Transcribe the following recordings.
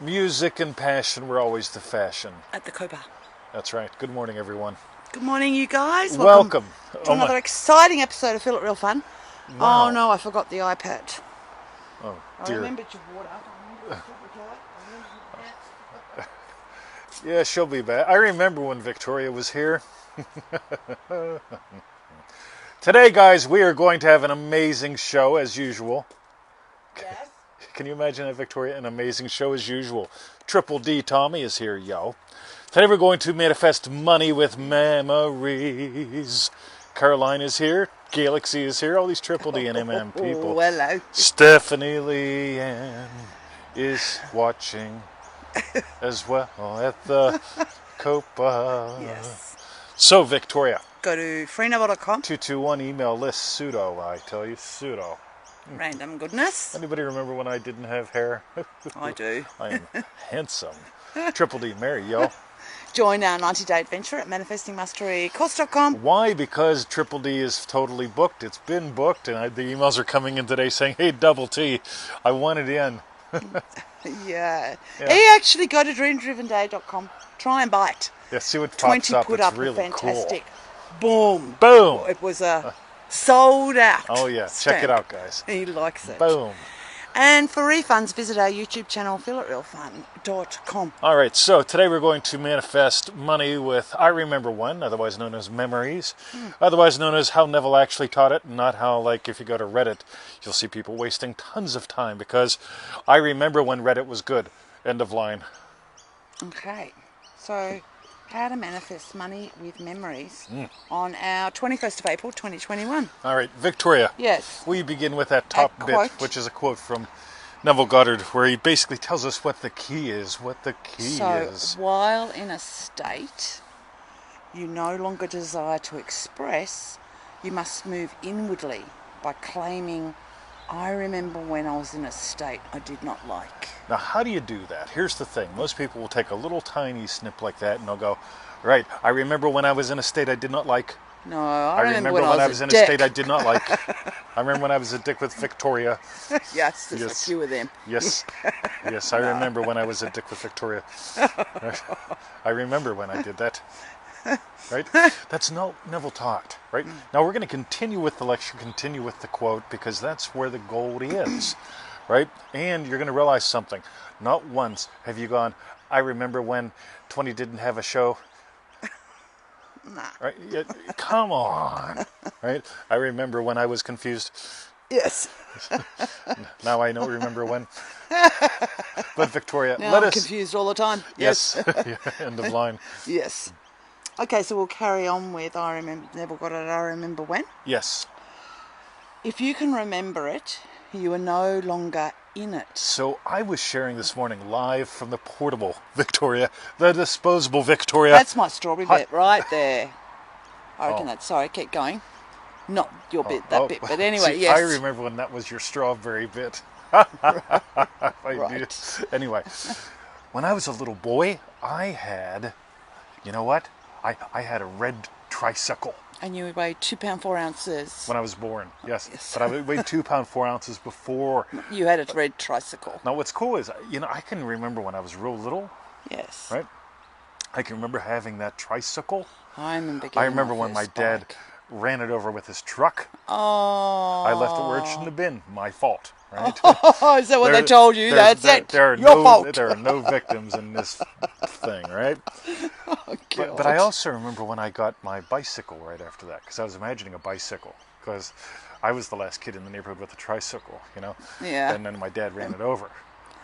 Music and passion were always the fashion. At the Copa. That's right. Good morning, everyone. Good morning, you guys. Welcome. To another exciting episode of Feel It Real Fun. Wow. Oh no, I forgot the iPad. Oh, I dear. remembered your water. Yeah, she'll be back. I remember when Victoria was here. Today, guys, we are going to have an amazing show as usual. Yes. Can you imagine that, Victoria? An amazing show as usual. Triple D Tommy is here, yo. Today we're going to manifest money with memories. Caroline is here. Galaxy is here. All these Triple D and MM people. Oh, hello. Stephanie Leanne is watching as well at the Copa. Yes. So, Victoria. Go to freeneville.com. 221 email list pseudo, I tell you, pseudo. Random goodness. Anybody remember when I didn't have hair? I do. I am handsome. Triple D Mary, yo. Join our 90-day adventure at manifestingmasterycourse.com. Why? Because Triple D is totally booked. It's been booked, and the emails are coming in today saying, hey, Double T, I want it in. Yeah. Yeah. He actually go to dreamdrivenday.com. Try and buy it. Yeah, see what pops 20 up. put It's up really fantastic. Cool. Boom. Boom. It was sold out. Oh, yeah. stamp. Check it out, guys. He likes it. Boom. And for refunds, visit our YouTube channel, feelitrealfun.com. All right, so today we're going to manifest money with I Remember When, otherwise known as memories, otherwise known as how Neville actually taught it, not how, like, if you go to Reddit, you'll see people wasting tons of time because I remember when Reddit was good. End of line. Okay, so how to manifest money with memories on our 21st of April, 2021. All right, Victoria. Yes. We begin with that top bit, quote. which is a quote from Neville Goddard, where he basically tells us what the key is, So while in a state you no longer desire to express, you must move inwardly by claiming, I remember when I was in a state I did not like. Now, how do you do that? Here's the thing. Most people will take a little tiny snip like that and they'll go, right, I remember when I was in a state I did not like. No, I remember when I was in a state I dick. did not like. I remember when I was a dick with Victoria. Yes, there's Yes. a few of them. Yes. Yes, I remember when I was a dick with Victoria. I remember when I did that. Right? That's Neville taught, right? Now we're going to continue with the lecture, continue with the quote, because that's where the gold is, right? And you're going to realize something. Not once have you gone, I remember when 20 didn't have a show. Nah. Right? Yeah, come on. Right? I remember when I was confused. Yes. Now I don't remember when. But Victoria, Now let I'm us... confused all the time. Yes. Yeah, end of line. Yes. Okay, so we'll carry on with I remember Neville Goddard, I remember when. Yes. If you can remember it, you are no longer in it. So I was sharing this morning live from the portable Victoria, the disposable Victoria. That's my strawberry bit right there. I reckon Oh. that's, sorry, keep going. Not your bit, Oh, bit, but anyway, see, yes. I remember when that was your strawberry bit. I Right. knew. Anyway, when I was a little boy, I had, you know what? I had a red tricycle And you weigh 2 pounds 4 ounces. when I was born. Yes. Yes. But I weighed 2 pounds 4 ounces before. You had a red tricycle. Now what's cool is, I can remember when I was real little, Yes. right? I can remember having that tricycle. I remember I remember when my first dad bike. ran it over with his truck. Oh. I left it where it shouldn't have been. My fault, right? Oh, is that what they told you? That's it. There Your fault. There are no victims in this thing, right? Oh, But I also remember when I got my bicycle right after that, because I was imagining a bicycle, because I was the last kid in the neighborhood with a tricycle, Yeah. And then my dad ran it over.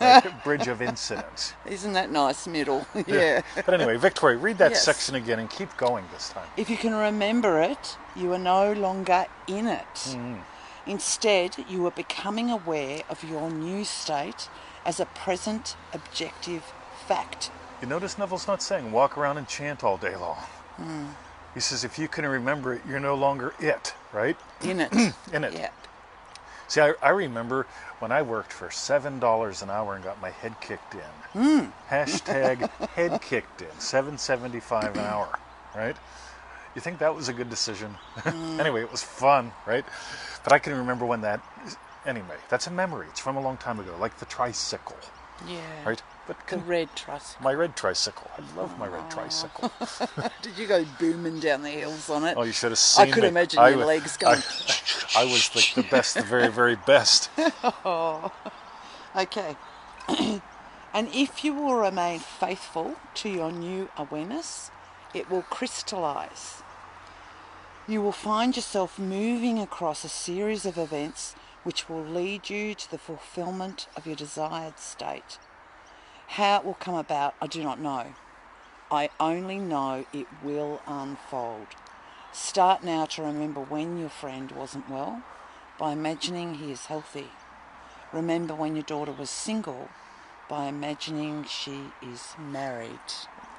Like, bridge of incidents. Isn't that nice, middle? Yeah. But anyway, Victoria, read that Yes. section again and keep going this time. If you can remember it, you are no longer in it. Instead, you are becoming aware of your new state as a present objective fact. You notice Neville's not saying walk around and chant all day long. He says if you can remember it, you're no longer it, right? In it. In it. Yeah. See, I remember when I worked for $7 an hour and got my head kicked in. Hashtag head kicked in, $7.75 an hour, right? You think that was a good decision? Anyway, it was fun, right? But I can remember when that... Anyway, that's a memory. It's from a long time ago, like the tricycle. Yeah. Right? But The red tricycle. my red tricycle. I love my red tricycle. Did you go booming down the hills on it? Oh, you should have seen I could me. imagine your legs going. I was like the best, the very, very best. Oh, okay. And if you will remain faithful to your new awareness, it will crystallize. You will find yourself moving across a series of events which will lead you to the fulfillment of your desired state. How it will come about, I do not know. I only know it will unfold. Start now to remember when your friend wasn't well by imagining he is healthy. Remember when your daughter was single by imagining she is married.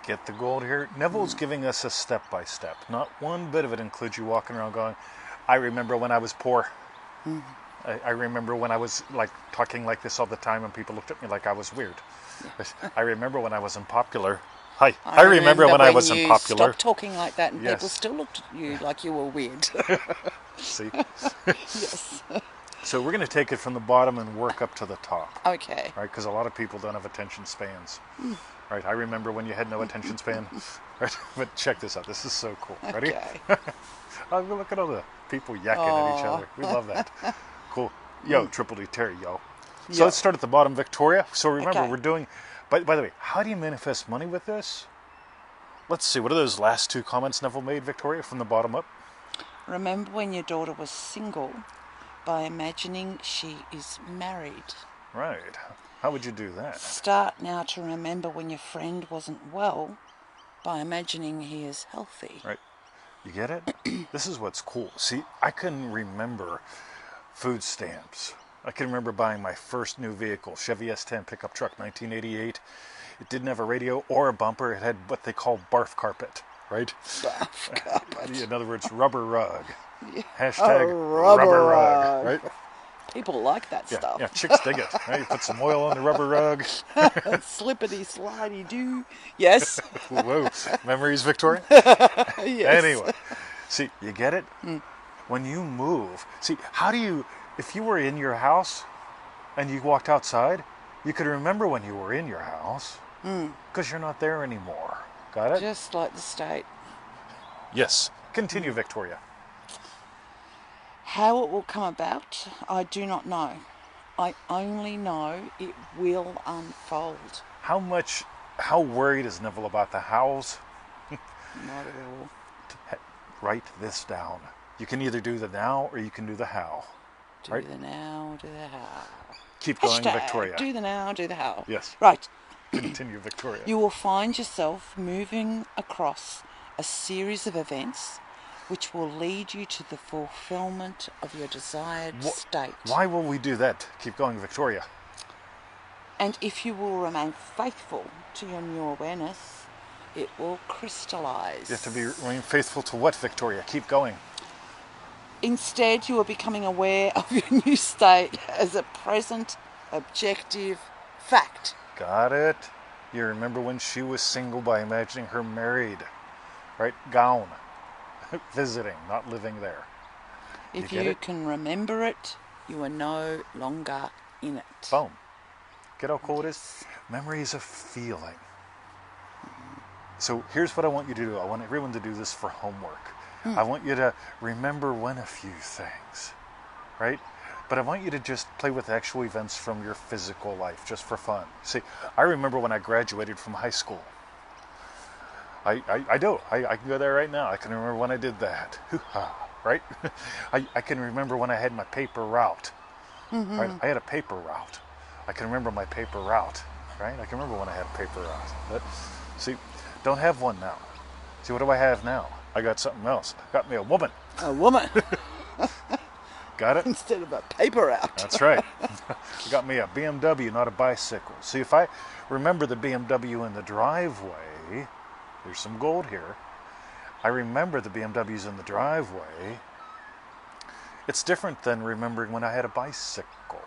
Get the gold here. Neville's giving us a step-by-step. Not one bit of it includes you walking around going, I remember when I was poor. I remember when I was like talking like this all the time and people looked at me like I was weird. I remember when I was unpopular. Hi. I remember when I was unpopular. Stopped talking like that and people still looked at you like you were weird. See? Yes. So we're going to take it from the bottom and work up to the top. Okay. Right? Because a lot of people don't have attention spans. Right? I remember when you had no attention span. Right? But check this out. This is so cool. Ready? Okay. Oh, look at all the people yakking at each other. We love that. Cool. Yo, Triple D Terry, yo. So let's start at the bottom, Victoria. So remember, we're doing... By the way, how do you manifest money with this? Let's see. What are those last two comments Neville made, Victoria, from the bottom up? Remember when your daughter was single by imagining she is married. Right. How would you do that? Start now to remember when your friend wasn't well by imagining he is healthy. Right. You get it? This is what's cool. See, I can remember food stamps. I can remember buying my first new vehicle, Chevy S10 pickup truck, 1988. It didn't have a radio or a bumper. It had what they call barf carpet, right? Barf carpet. In other words, rubber rug. Yeah. Hashtag rubber rug, right? People like that stuff. Yeah, chicks dig it. Right? You put some oil on the rubber rug. Slippity slidey do. Yes. Whoa. Memories, Victoria? Yes. Anyway, see, you get it? When you move, see, how do you, if you were in your house and you walked outside, you could remember when you were in your house because you're not there anymore. Got it? Just like the state. Yes. Continue, Victoria. How it will come about, I do not know. I only know it will unfold. How worried is Neville about the hows? Not at all. Write this down. You can either do the now or you can do the how. Do the now, do the how. Keep going, Hashtag, Victoria. do the now, do the how. Yes. Right. Continue, Victoria. You will find yourself moving across a series of events which will lead you to the fulfillment of your desired state. Why will we do that? Keep going, Victoria. And if you will remain faithful to your new awareness, it will crystallize. You have to remain faithful to what, Victoria? Keep going. Instead, you are becoming aware of your new state as a present, objective fact. Got it? You remember when she was single by imagining her married, right? Gown. Visiting, not living there. If you can remember it, you are no longer in it. Boom. Get how cool it is? Memory is a feeling. So here's what I want you to do. I want everyone to do this for homework. I want you to remember when a few things, right? But I want you to just play with actual events from your physical life, just for fun. See, I remember when I graduated from high school. I do. I can go there right now. I can remember when I did that. Hoo-ha, right? I can remember when I had my paper route. Right? I had a paper route. I can remember my paper route, right? I can remember when I had a paper route. But see, don't have one now. See, what do I have now? I got something else. Got me a woman. A woman. Got it? Instead of a paper route. That's right. Got me a BMW, not a bicycle. See, if I remember the BMW in the driveway, there's some gold here. I remember the BMWs in the driveway. It's different than remembering when I had a bicycle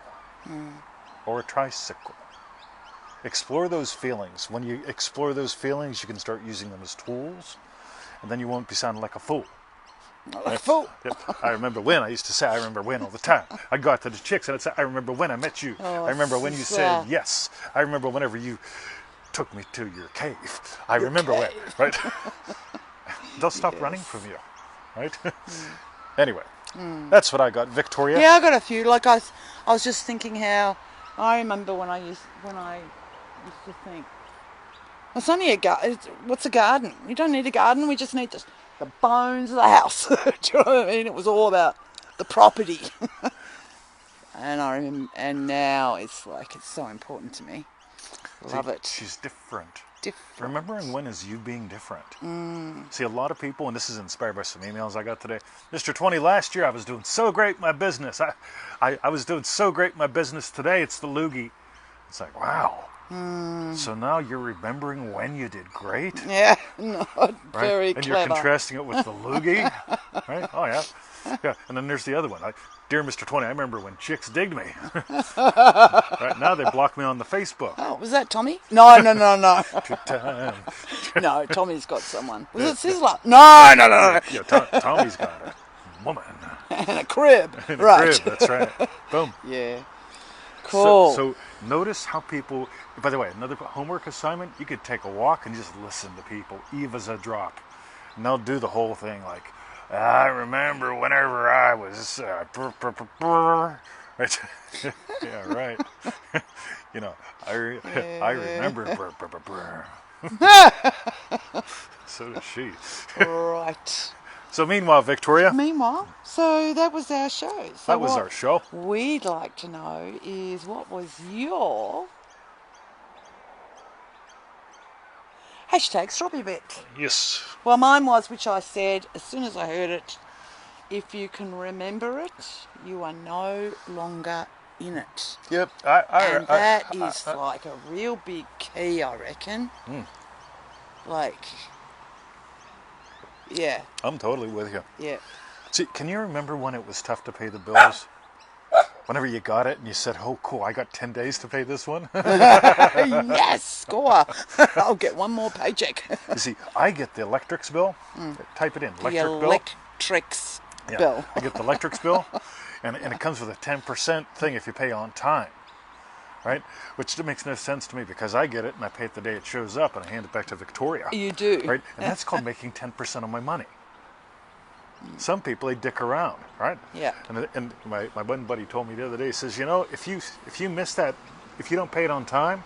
or a tricycle. Explore those feelings. When you explore those feelings, you can start using them as tools, and then you won't be sounding like a fool. Like, fool. Yep. I remember when. I used to say, I remember when all the time. I go out to the chicks and I'd say, I remember when I met you. I remember when you said yes. I remember whenever you took me to your cave. I remember when, right? They'll stop running from you, right? Anyway, that's what I got, Victoria. Yeah, I got a few. Like I was just thinking how I remember when I used to think, it's only a garden. What's a garden? You don't need a garden. We just need the bones of the house. Do you know what I mean? It was all about the property. And I remember, and now it's like it's so important to me. Love it. She's different. Remembering when is you being different. See, a lot of people, and this is inspired by some emails I got today. Mr. 20, last year I was doing so great in my business. I was doing so great in my business. Today it's the loogie. It's like, wow. So now you're remembering when you did great? Yeah, not right? Very and clever. You're contrasting it with the loogie, right? Oh, yeah. Yeah, and then there's the other one. Dear Mr. 20, I remember when chicks digged me. Right now they block me on the Facebook. Oh, was that Tommy? No. Time. No, Tommy's got someone. Was it Sizzler? No. Yeah, Tommy's got a woman. And a crib. And right. A crib, that's right. Boom. Yeah. Cool. So notice how people, by the way, another homework assignment, you could take a walk and just listen to people. Eva's a drop. And they'll do the whole thing like, I remember whenever I was, right? Yeah, right. You know, I remember, so does she. Right. So meanwhile, Victoria. So that was our show. So that was our show. We'd like to know is what was your hashtag strawberry bit? Yes. Well, mine was, which I said as soon as I heard it, if you can remember it, you are no longer in it. Yep. And that is like a real big key, I reckon. Like, yeah. I'm totally with you. Yeah. See, can you remember when it was tough to pay the bills? Whenever you got it and you said, oh, cool, I got 10 days to pay this one. Yes, score. I'll get one more paycheck. You see, I get the electrics bill. Type it in, electrics bill. I get the electrics bill, and it comes with a 10% thing if you pay on time, right? Which makes no sense to me because I get it and I pay it the day it shows up and I hand it back to Victoria. You do. Right? And that's called making 10% of my money. Some people, they dick around, right? Yeah. And my one buddy told me the other day, he says, you know, if you miss that, if you don't pay it on time,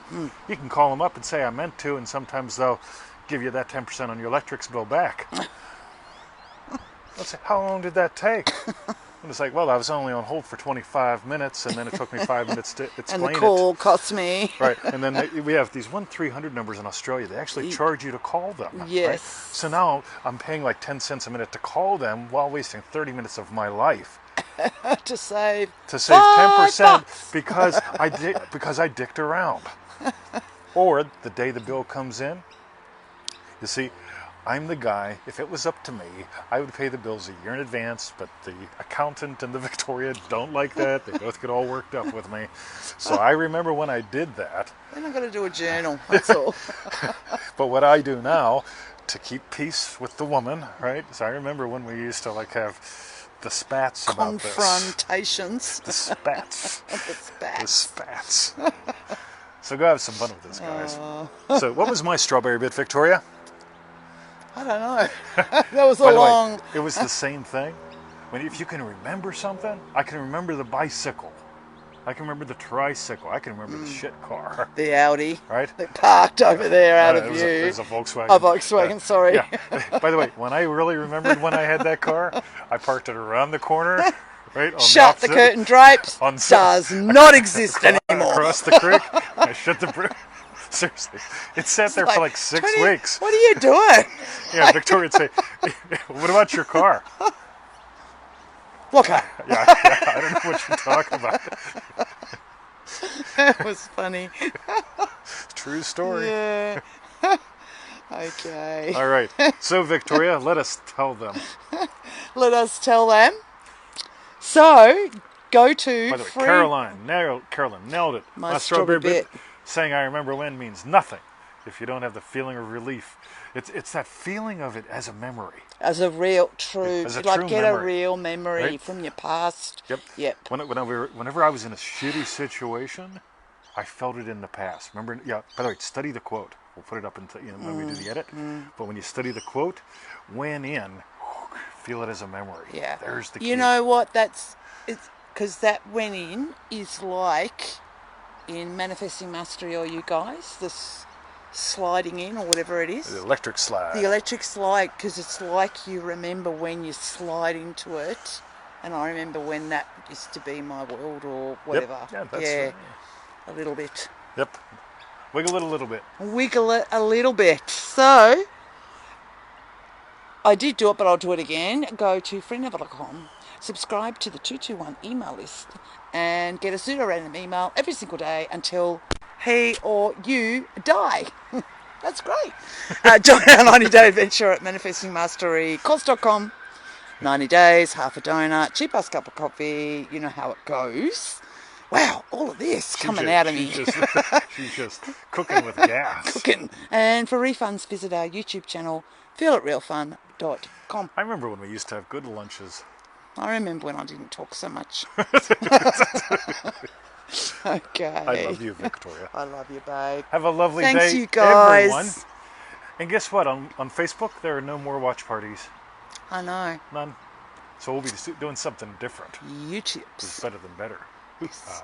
you can call them up and say, I meant to, and sometimes they'll give you that 10% on your electrics bill back. I say, how long did that take? And it's like, well, I was only on hold for 25 minutes, and then it took me 5 minutes to explain it. And the call cost me. Right, and then we have these 1-300 numbers in Australia. They actually charge you to call them. Yes. Right? So now I'm paying like 10 cents a minute to call them while wasting 30 minutes of my life. to save 10% because I dicked around. Or the day the bill comes in, you see, I'm the guy, if it was up to me, I would pay the bills a year in advance, but the accountant and the Victoria don't like that. They both get all worked up with me. So I remember when I did that. Then I've got to do a journal, that's all. But what I do now, to keep peace with the woman, right? So I remember when we used to like have the spats about this. Confrontations. The spats. The spats. The spats. So go have some fun with this, guys. So what was my strawberry bit, Victoria? I don't know. That was By the long... way, it was the same thing. If you can remember something, I can remember the bicycle. I can remember the tricycle. I can remember the shit car. The Audi. Right? They parked over there out of view. It was a Volkswagen. A Volkswagen, sorry. Yeah. By the way, when I really remembered when I had that car, I parked it around the corner. Right, on shut the curtain drapes. Does not exist anymore. Across the creek. I shut the... Seriously, it sat there for like 6 weeks. What are you doing? Yeah, Victoria would say, what about your car? What car? Yeah, I don't know what you're talking about. That was funny. True story. Yeah. Okay. All right. So, Victoria, let us tell them. Let us tell them. So, go to... By the way, Caroline nailed it. My strawberry bit. Saying I remember when means nothing. if you don't have the feeling of relief, it's that feeling of it as a memory. As a real, true, As a like true get memory, a real memory right? from your past. Yep. Yep. Whenever I was in a shitty situation, I felt it in the past. Remember? Yeah. By the way, study the quote. We'll put it up into when we do the edit. But when you study the quote, when in, feel it as a memory. Yeah. There's the key. You know what? It's because that when in is like in Manifesting Mastery, or you guys, this sliding in or whatever it is. The electric slide. The electric slide, because it's like you remember when you slide into it, and I remember when that used to be my world or whatever. Yep. Yeah, that's right. A little bit. Yep. Wiggle it a little bit. Wiggle it a little bit. So, I did do it, but I'll do it again. Go to friendneville.com, subscribe to the 221 email list, and get a pseudo-random email every single day until he or you die. That's great. Join our 90-day adventure at manifestingmasterycourse.com. 90 days, half a donut, cheap ass cup of coffee. You know how it goes. Wow, all of this coming out of me. She's just cooking with gas. Cooking. And for refunds, visit our YouTube channel, feelitrealfun.com. I remember when we used to have good lunches. I remember when I didn't talk so much. Okay. I love you, Victoria. I love you, babe. Have a lovely day, Thanks, you guys. everyone. And guess what? On Facebook, there are no more watch parties. I know. None. So we'll be doing something different. YouTubes. It's better than better. Yes.